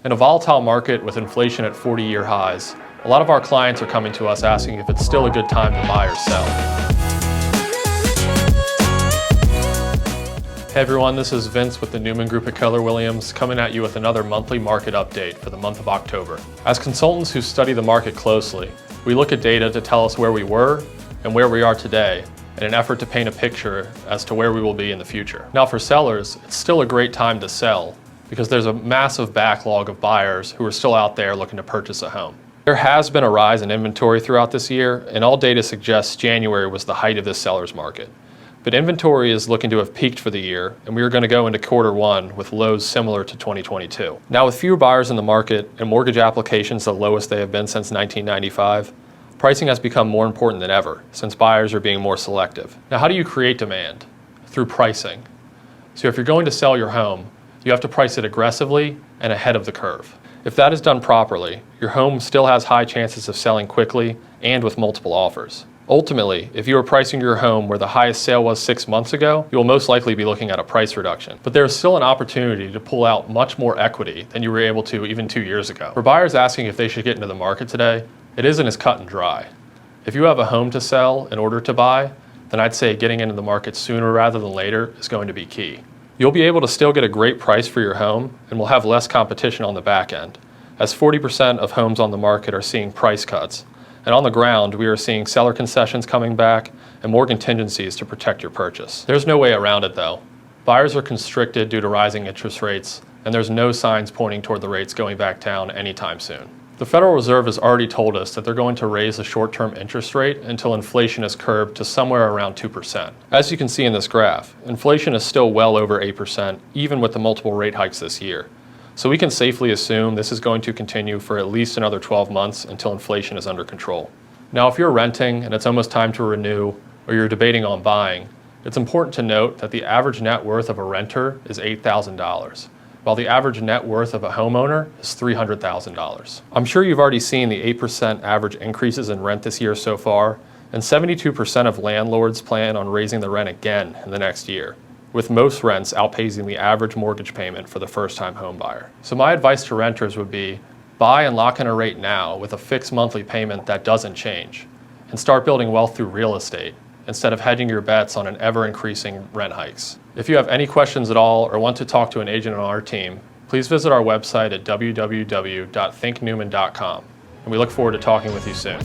In a volatile market with inflation at 40-year highs, a lot of our clients are coming to us asking if it's still a good time to buy or sell. Hey everyone, this is Vince with the Newman Group at Keller Williams coming at you with another monthly market update for the month of October. As consultants who study the market closely, we look at data to tell us where we were and where we are today in an effort to paint a picture as to where we will be in the future. Now for sellers, it's still a great time to sell because there's a massive backlog of buyers who are still out there looking to purchase a home. There has been a rise in inventory throughout this year, and all data suggests January was the height of this seller's market. But inventory is looking to have peaked for the year, and we are going to go into Q1 with lows similar to 2022. Now with fewer buyers in the market and mortgage applications the lowest they have been since 1995, pricing has become more important than ever since buyers are being more selective. Now how do you create demand? Through pricing. So if you're going to sell your home, you have to price it aggressively and ahead of the curve. If that is done properly, your home still has high chances of selling quickly and with multiple offers. Ultimately, if you are pricing your home where the highest sale was 6 months ago, you will most likely be looking at a price reduction. But there is still an opportunity to pull out much more equity than you were able to even 2 years ago. For buyers asking if they should get into the market today, it isn't as cut and dry. If you have a home to sell in order to buy, then I'd say getting into the market sooner rather than later is going to be key. You'll be able to still get a great price for your home and will have less competition on the back end, as 40% of homes on the market are seeing price cuts. And on the ground, we are seeing seller concessions coming back and more contingencies to protect your purchase. There's no way around it though. Buyers are constricted due to rising interest rates, and there's no signs pointing toward the rates going back down anytime soon. The Federal Reserve has already told us that they're going to raise the short-term interest rate until inflation is curbed to somewhere around 2%. As you can see in this graph, inflation is still well over 8%, even with the multiple rate hikes this year. So we can safely assume this is going to continue for at least another 12 months until inflation is under control. Now, if you're renting and it's almost time to renew, or you're debating on buying, it's important to note that the average net worth of a renter is $8,000. While the average net worth of a homeowner is $300,000. I'm sure you've already seen the 8% average increases in rent this year so far, and 72% of landlords plan on raising the rent again in the next year, with most rents outpacing the average mortgage payment for the first-time home buyer. So my advice to renters would be, buy and lock in a rate now with a fixed monthly payment that doesn't change, and start building wealth through real estate, instead of hedging your bets on an ever-increasing rent hikes. If you have any questions at all or want to talk to an agent on our team, please visit our website at www.thinknewman.com, and we look forward to talking with you soon.